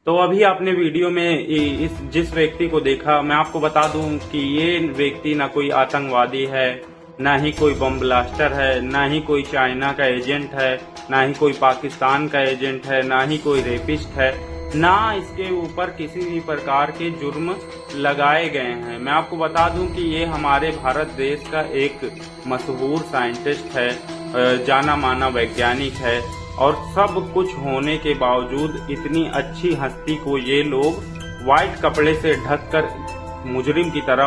तो अभी आपने वीडियो में जिस व्यक्ति को देखा, मैं आपको बता दूं कि ये व्यक्ति ना कोई आतंकवादी है, ना ही कोई बम ब्लास्टर है, ना ही कोई चाइना का एजेंट है, ना ही कोई पाकिस्तान का एजेंट है, ना ही कोई रेपिस्ट है, ना इसके ऊपर किसी भी प्रकार के जुर्म लगाए गए हैं। मैं आपको बता दूं कि ये हमारे भारत देश का एक मशहूर साइंटिस्ट है, जाना माना वैज्ञानिक है, और सब कुछ होने के बावजूद इतनी अच्छी हस्ती को ये लोग व्हाइट कपड़े से ढककर मुजरिम की तरह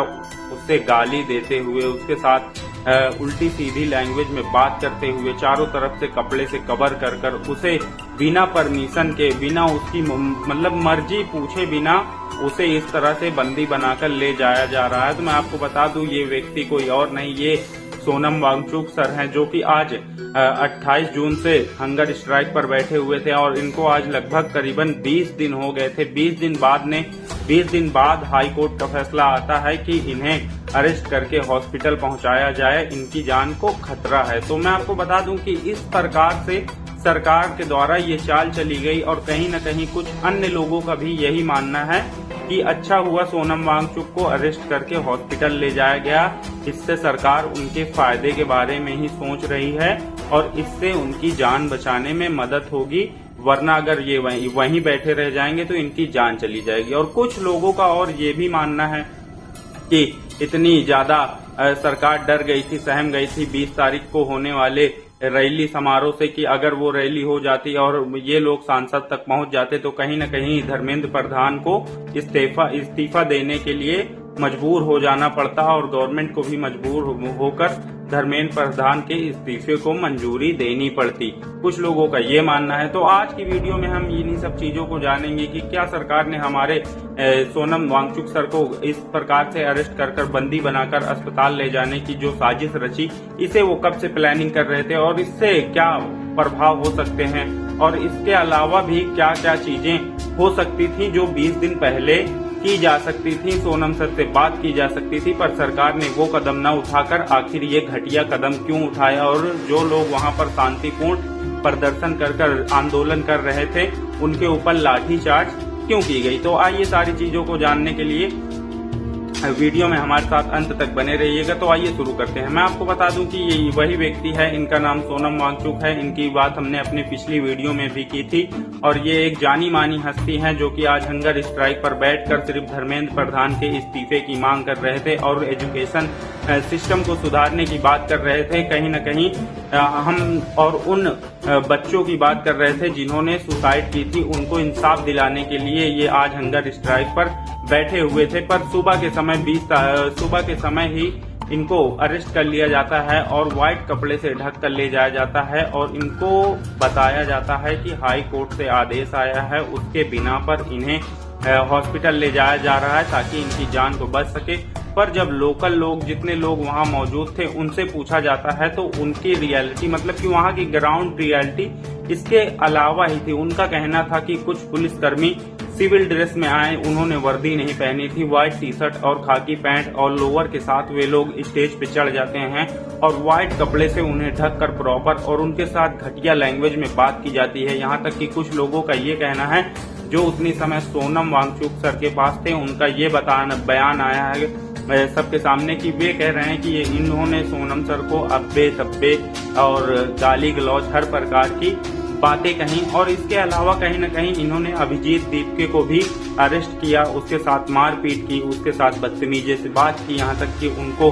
उससे गाली देते हुए, उसके साथ उल्टी सीधी लैंग्वेज में बात करते हुए, चारों तरफ से कपड़े से कवर कर कर उसे बिना परमिशन के, बिना उसकी मतलब मर्जी पूछे बिना उसे इस तरह से बंदी बनाकर ले जाया जा रहा है। तो मैं आपको बता दूं ये व्यक्ति कोई और नहीं, ये सोनम वांगचुक सर हैं, जो कि आज 28 जून से हंगर स्ट्राइक पर बैठे हुए थे और इनको आज लगभग करीबन 20 दिन हो गए थे। 20 दिन बाद हाई कोर्ट का फैसला आता है कि इन्हें अरेस्ट करके हॉस्पिटल पहुंचाया जाए, इनकी जान को खतरा है। तो मैं आपको बता दूं कि इस प्रकार से सरकार के द्वारा ये चाल चली गई और कहीं न कहीं कुछ अन्य लोगों का भी यही मानना है कि अच्छा हुआ सोनम वांगचुक को अरेस्ट करके हॉस्पिटल ले जाया गया। इससे सरकार उनके फायदे के बारे में ही सोच रही है और इससे उनकी जान बचाने में मदद होगी, वरना अगर ये वहीं बैठे रह जाएंगे तो इनकी जान चली जाएगी। और कुछ लोगों का और ये भी मानना है कि इतनी ज्यादा सरकार डर गई थी, सहम गई थी 20 तारीख को होने वाले रैली समारोह से कि अगर वो रैली हो जाती और ये लोग सांसद तक पहुंच जाते तो कहीं न कहीं धर्मेंद्र प्रधान को इस्तीफा देने के लिए मजबूर हो जाना पड़ता और गवर्नमेंट को भी मजबूर होकर धर्मेंद्र प्रधान के इस्तीफे को मंजूरी देनी पड़ती। कुछ लोगों का ये मानना है। तो आज की वीडियो में हम इन्हीं सब चीजों को जानेंगे कि क्या सरकार ने हमारे सोनम वांगचुक सर को इस प्रकार से अरेस्ट कर बंदी बनाकर अस्पताल ले जाने की जो साजिश रची, इसे वो कब से प्लानिंग कर रहे थे और इससे क्या प्रभाव हो सकते हैं, और इसके अलावा भी क्या क्या चीजें हो सकती थी जो 20 दिन पहले की जा सकती थी, सोनम सर से बात की जा सकती थी, पर सरकार ने वो कदम न उठाकर आखिर ये घटिया कदम क्यों उठाया, और जो लोग वहां पर शांतिपूर्ण प्रदर्शन कर आंदोलन कर रहे थे उनके ऊपर लाठीचार्ज क्यों की गई। तो आइए सारी चीजों को जानने के लिए वीडियो में हमारे साथ अंत तक बने रहिएगा। तो आइए शुरू करते हैं। मैं आपको बता दूं कि ये वही व्यक्ति है, इनका नाम सोनम वांगचुक है। इनकी बात हमने अपनी पिछली वीडियो में भी की थी और ये एक जानी मानी हस्ती है जो कि आज हंगर स्ट्राइक पर बैठकर सिर्फ धर्मेंद्र प्रधान के इस्तीफे की मांग कर रहे थे और एजुकेशन सिस्टम को सुधारने की बात कर रहे थे। कहीं न कहीं हम और उन बच्चों की बात कर रहे थे जिन्होंने सुसाइड की थी, उनको इंसाफ दिलाने के लिए ये आज हंगर स्ट्राइक पर बैठे हुए थे। पर सुबह के समय ही इनको अरेस्ट कर लिया जाता है और व्हाइट कपड़े से ढक कर ले जाया जाता है और इनको बताया जाता है कि हाई कोर्ट से आदेश आया है, उसके बिना पर इन्हें हॉस्पिटल ले जाया जा रहा है ताकि इनकी जान को बच सके। पर जब लोकल लोग, जितने लोग वहां मौजूद थे, उनसे पूछा जाता है तो उनकी रियलिटी, मतलब कि वहां की ग्राउंड रियलिटी इसके अलावा ही थी। उनका कहना था कि कुछ पुलिसकर्मी सिविल ड्रेस में आए, उन्होंने वर्दी नहीं पहनी थी, व्हाइट टी शर्ट और खाकी पैंट और लोअर के साथ वे लोग स्टेज पे चढ़ जाते हैं और व्हाइट कपड़े से उन्हें ढक कर प्रॉपर, और उनके साथ घटिया लैंग्वेज में बात की जाती है। यहाँ तक कि कुछ लोगों का ये कहना है जो उतनी समय सोनम वांगचुक सर के पास थे, उनका ये बयान आया है सबके सामने कि वे कह रहे हैं कि इन्होंने सोनम सर को अब्बे तब्बे और गाली गलौज हर प्रकार की बातें कही, और इसके अलावा कहीं न कहीं इन्होंने अभिजीत दीपके को भी अरेस्ट किया, उसके साथ मारपीट की, उसके साथ बदतमीजी से बात की, यहाँ तक कि उनको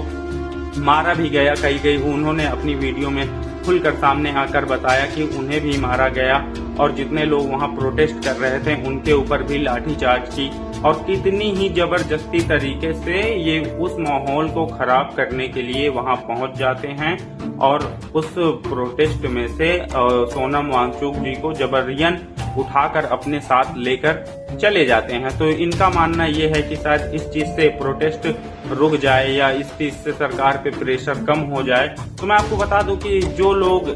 मारा भी गया। कई उन्होंने अपनी वीडियो में खुलकर सामने आकर बताया कि उन्हें भी मारा गया और जितने लोग वहां प्रोटेस्ट कर रहे थे उनके ऊपर भी लाठीचार्ज की, और कितनी ही जबरदस्ती तरीके से ये उस माहौल को खराब करने के लिए वहां पहुंच जाते हैं और उस प्रोटेस्ट में से सोनम वांगचुक जी को जबरियन उठाकर अपने साथ लेकर चले जाते हैं। तो इनका मानना ये है कि शायद इस चीज से प्रोटेस्ट रुक जाए या इस चीज से सरकार पे प्रेशर कम हो जाए। तो मैं आपको बता दूं कि जो लोग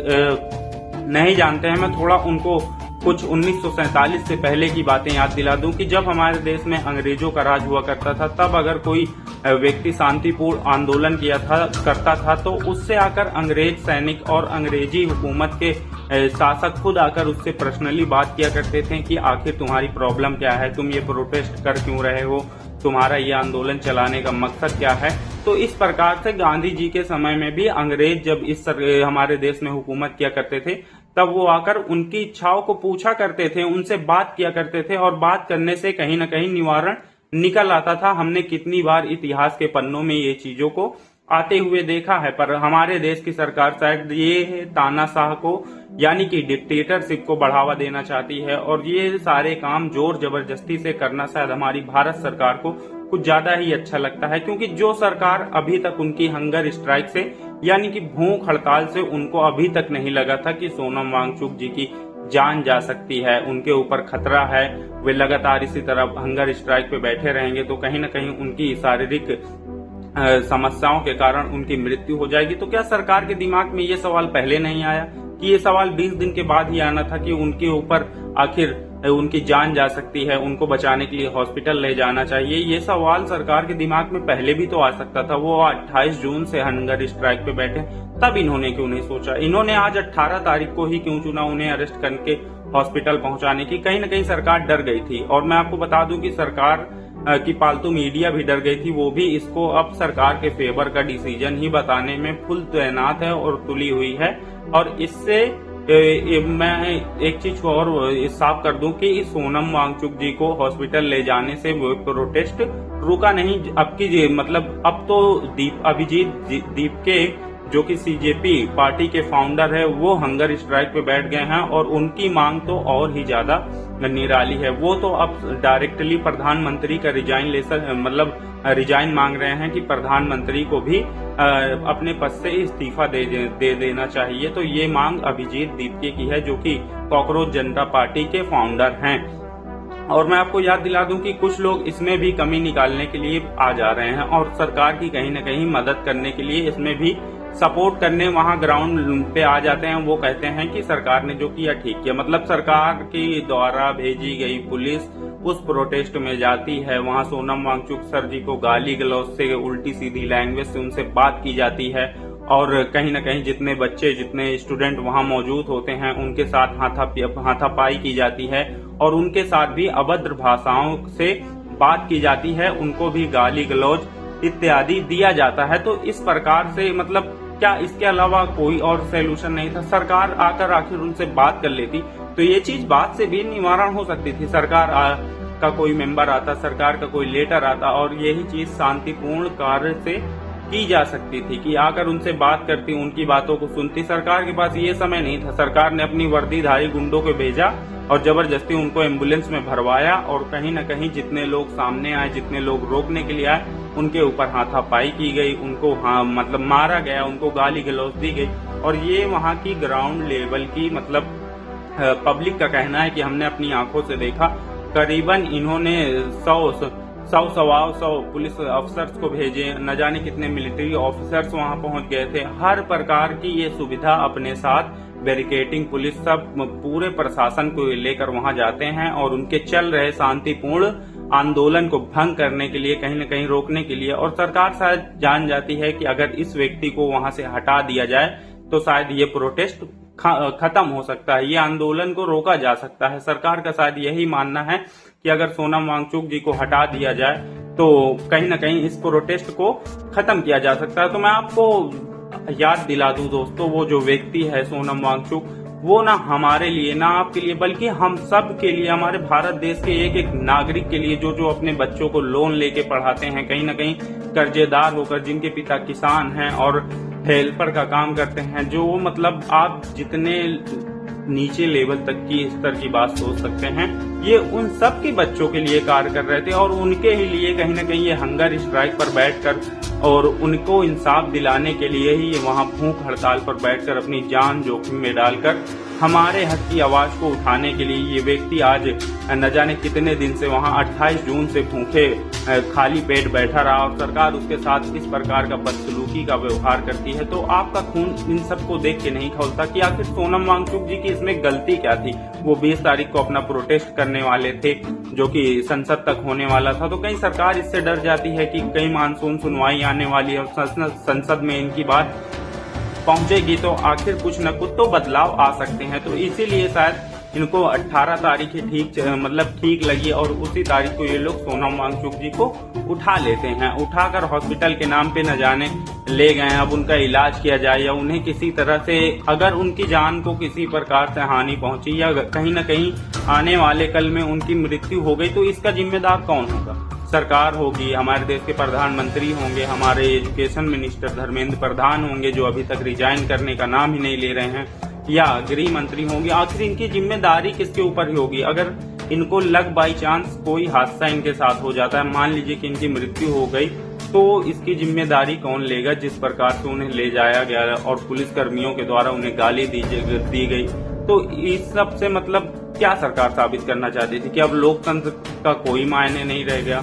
नहीं जानते हैं, मैं थोड़ा उनको कुछ 1947 से पहले की बातें याद दिला दूं कि जब हमारे देश में अंग्रेजों का राज हुआ करता था, तब अगर कोई व्यक्ति शांतिपूर्ण आंदोलन करता था तो उससे आकर अंग्रेज सैनिक और अंग्रेजी हुकूमत के शासक खुद आकर उससे पर्सनली बात किया करते थे कि आखिर तुम्हारी प्रॉब्लम क्या है, तुम ये प्रोटेस्ट कर क्यों रहे हो, तुम्हारा ये आंदोलन चलाने का मकसद क्या है। तो इस प्रकार से गांधी जी के समय में भी अंग्रेज जब हमारे देश में हुकूमत किया करते थे, तब वो आकर उनकी इच्छाओं को पूछा करते थे, उनसे बात किया करते थे, और बात करने से कहीं ना कहीं निवारण निकल आता था। हमने कितनी बार इतिहास के पन्नों में ये चीजों को आते हुए देखा है। पर हमारे देश की सरकार शायद ये तानाशाह को यानी कि डिक्टेटरशिप को बढ़ावा देना चाहती है, और ये सारे काम जोर जबरदस्ती से करना शायद हमारी भारत सरकार को कुछ ज्यादा ही अच्छा लगता है। क्योंकि जो सरकार अभी तक उनकी हंगर स्ट्राइक से यानी कि भूख हड़ताल से उनको अभी तक नहीं लगा था कि सोनम वांगचुक जी की जान जा सकती है, उनके ऊपर खतरा है, वे लगातार इसी तरह हंगर स्ट्राइक पे बैठे रहेंगे तो कहीं न कहीं उनकी शारीरिक समस्याओं के कारण उनकी मृत्यु हो जाएगी। तो क्या सरकार के दिमाग में ये सवाल पहले नहीं आया कि ये सवाल 20 दिन के बाद ही आना था कि उनके ऊपर आखिर उनकी जान जा सकती है, उनको बचाने के लिए हॉस्पिटल ले जाना चाहिए। ये सवाल सरकार के दिमाग में पहले भी तो आ सकता था। वो 28 जून से हंगर स्ट्राइक पे बैठे, तब इन्होंने क्यों नहीं सोचा? इन्होंने आज 18 तारीख को ही क्यों चुना उन्हें अरेस्ट करके हॉस्पिटल पहुंचाने की? कहीं न कहीं सरकार डर गई थी। और मैं आपको बता दूं कि सरकार की पालतू मीडिया भी डर गई थी, वो भी इसको अब सरकार के फेवर का डिसीजन ही बताने में फुल तैनात है और तुली हुई है। और इससे मैं एक चीज को और साफ कर दूं कि सोनम वांगचुक जी को हॉस्पिटल ले जाने से वो प्रोटेस्ट रुका नहीं। अब की मतलब अब तो अभिजीत दीप के जो कि सीजेपी पार्टी के फाउंडर है, वो हंगर स्ट्राइक पे बैठ गए हैं, और उनकी मांग तो और ही ज्यादा निराली है। वो तो अब डायरेक्टली प्रधानमंत्री का रिजाइन मांग रहे हैं कि प्रधानमंत्री को भी अपने पद से इस्तीफा दे देना चाहिए। तो ये मांग अभिजीत दीपके की है, जो कि कॉकरोच जनता पार्टी के फाउंडर हैं। और मैं आपको याद दिला दूं कि कुछ लोग इसमें भी कमी निकालने के लिए आ जा रहे हैं और सरकार की कहीं न कहीं मदद करने के लिए इसमें भी सपोर्ट करने वहां ग्राउंड पे आ जाते हैं। वो कहते हैं कि सरकार ने जो किया ठीक किया। मतलब सरकार के द्वारा भेजी गई पुलिस उस प्रोटेस्ट में जाती है, वहां सोनम वांगचुक सर जी को गाली गलौज से, उल्टी सीधी लैंग्वेज से उनसे बात की जाती है, और कहीं न कहीं जितने बच्चे जितने स्टूडेंट वहां मौजूद होते हैं उनके साथ हाथापाई की जाती है, और उनके साथ भी अभद्र भाषाओं से बात की जाती है, उनको भी गाली गलौज इत्यादि दिया जाता है। तो इस प्रकार से मतलब क्या इसके अलावा कोई और सोल्यूशन नहीं था? सरकार आकर आखिर उनसे बात कर लेती तो ये चीज बात से भी निवारण हो सकती थी। सरकार का कोई मेंबर आता, सरकार का कोई लेटर आता, और यही चीज शांतिपूर्ण कार्य से की जा सकती थी कि आकर उनसे बात करती, उनकी बातों को सुनती। सरकार के पास ये समय नहीं था। सरकार ने अपनी वर्दीधारी गुंडों को भेजा और जबरदस्ती उनको एम्बुलेंस में भरवाया, और कहीं न कहीं जितने लोग सामने आए, जितने लोग रोकने के लिए आए, उनके ऊपर हाथापाई की गई, उनको मतलब मारा गया, उनको गाली गलौज दी गई। और ये वहाँ की ग्राउंड लेवल की मतलब पब्लिक का कहना है कि हमने अपनी आंखों से देखा। करीबन इन्होंने 100 पुलिस अफसर्स को भेजे, न जाने कितने मिलिट्री ऑफिसर्स वहां पहुंच गए थे। हर प्रकार की ये सुविधा अपने साथ, बैरिकेडिंग पुलिस सब पूरे प्रशासन को लेकर वहां जाते हैं, और उनके चल रहे शांतिपूर्ण आंदोलन को भंग करने के लिए, कहीं न कहीं रोकने के लिए। और सरकार शायद जान जाती है कि अगर इस व्यक्ति को वहां से हटा दिया जाए तो शायद ये प्रोटेस्ट खत्म हो सकता है, ये आंदोलन को रोका जा सकता है। सरकार का शायद यही मानना है कि अगर सोनम वांगचुक जी को हटा दिया जाए तो कहीं न कहीं इस प्रोटेस्ट को खत्म किया जा सकता है। तो मैं आपको याद दिला दूं दोस्तों, वो जो व्यक्ति है सोनम वांगचुक, वो ना हमारे लिए, ना आपके लिए, बल्कि हम सब के लिए, हमारे भारत देश के एक एक नागरिक के लिए, जो अपने बच्चों को लोन लेके पढ़ाते हैं, कहीं न कहीं कर्जेदार होकर, जिनके पिता किसान हैं और हेल्पर का काम करते हैं, जो मतलब आप जितने नीचे लेवल तक की स्तर की बात सोच सकते हैं, ये उन सब के बच्चों के लिए कार्य कर रहे थे, और उनके ही लिए कहीं न कहीं ये हंगर स्ट्राइक पर बैठकर और उनको इंसाफ दिलाने के लिए ही ये वहां भूख हड़ताल पर बैठकर अपनी जान जोखिम में डालकर हमारे हक की आवाज को उठाने के लिए ये व्यक्ति आज न जाने कितने दिन से वहां 28 जून से भूखे खाली पेट बैठा रहा, और सरकार उसके साथ इस प्रकार का बदसलूकी का व्यवहार करती है। तो आपका खून इन सबको देख के नहीं खौलता कि आखिर सोनम वांगचुक जी की इसमें गलती क्या थी? वो 20 तारीख को अपना प्रोटेस्ट करने वाले थे, जो कि संसद तक होने वाला था। तो कहीं सरकार इससे डर जाती है कि कहीं मानसून सुनवाई आने वाली है और संसद में इनकी बात पहुंचेगी तो आखिर कुछ न कुछ तो बदलाव आ सकते हैं। तो इसीलिए शायद इनको 18 तारीख ही ठीक लगी और उसी तारीख को ये लोग सोनम वांगचुक जी को उठा लेते हैं। उठाकर हॉस्पिटल के नाम पे न जाने ले गए। अब उनका इलाज किया जाए या उन्हें किसी तरह से अगर उनकी जान को किसी प्रकार से हानि पहुंची या कहीं न कहीं आने वाले कल में उनकी मृत्यु हो गई तो इसका जिम्मेदार कौन होगा? सरकार होगी, हमारे देश के प्रधानमंत्री होंगे, हमारे एजुकेशन मिनिस्टर धर्मेंद्र प्रधान होंगे जो अभी तक रिजाइन करने का नाम ही नहीं ले रहे हैं, या गृह मंत्री होंगे। आखिर इनकी जिम्मेदारी किसके ऊपर ही होगी? अगर इनको लग बाई चांस कोई हादसा इनके साथ हो जाता है, मान लीजिए कि इनकी मृत्यु हो गई, तो इसकी जिम्मेदारी कौन लेगा? जिस प्रकार से उन्हें ले जाया गया और पुलिस कर्मियों के द्वारा उन्हें गाली दी गई, तो इस सब से क्या सरकार साबित करना चाहती थी कि अब लोकतंत्र का कोई मायने नहीं रह गया?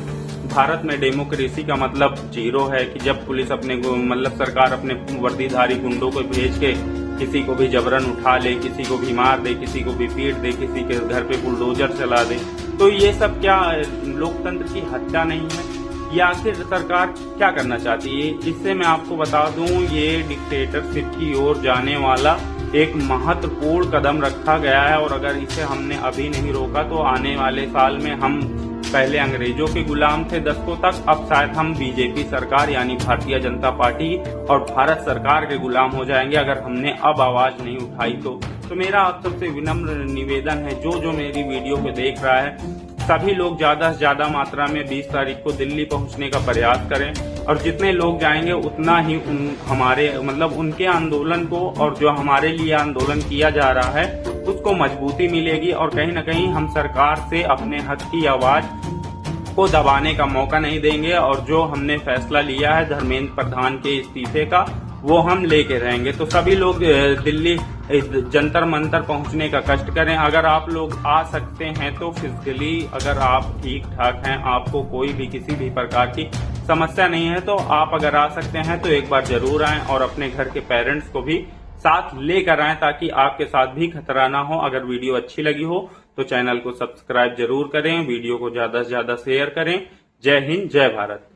भारत में डेमोक्रेसी का जीरो है कि जब पुलिस सरकार अपने वर्दीधारी गुंडों को भेज के किसी को भी जबरन उठा ले, किसी को भी मार दे, किसी को भी पीट दे, किसी के घर पे बुलडोजर चला दे। तो ये सब क्या लोकतंत्र की हत्या नहीं है? या आखिर सरकार क्या करना चाहती है? इससे मैं आपको बता दूं, ये डिक्टेटरशिप की ओर जाने वाला एक महत्वपूर्ण कदम रखा गया है और अगर इसे हमने अभी नहीं रोका तो आने वाले साल में हम पहले अंग्रेजों के गुलाम थे दशकों तक, अब शायद हम बीजेपी सरकार यानी भारतीय जनता पार्टी और भारत सरकार के गुलाम हो जाएंगे अगर हमने अब आवाज नहीं उठाई तो मेरा आप सबसे विनम्र निवेदन है, जो मेरी वीडियो को देख रहा है, सभी लोग ज्यादा से ज्यादा मात्रा में 20 तारीख को दिल्ली पहुंचने का प्रयास करें और जितने लोग जाएंगे उतना ही हमारे उनके आंदोलन को और जो हमारे लिए आंदोलन किया जा रहा है उसको मजबूती मिलेगी और कहीं न कहीं हम सरकार से अपने हक की आवाज को दबाने का मौका नहीं देंगे और जो हमने फैसला लिया है धर्मेंद्र प्रधान के इस्तीफे का वो हम लेके रहेंगे। तो सभी लोग दिल्ली जंतर मंतर पहुंचने का कष्ट करें। अगर आप लोग आ सकते हैं तो फिजिकली अगर आप ठीक ठाक हैं, आपको कोई भी किसी भी प्रकार की समस्या नहीं है तो आप अगर आ सकते हैं तो एक बार जरूर आएं और अपने घर के पेरेंट्स को भी साथ लेकर आएं ताकि आपके साथ भी खतरा ना हो। अगर वीडियो अच्छी लगी हो तो चैनल को सब्सक्राइब जरूर करें, वीडियो को ज्यादा से ज्यादा शेयर करें। जय हिंद, जय भारत।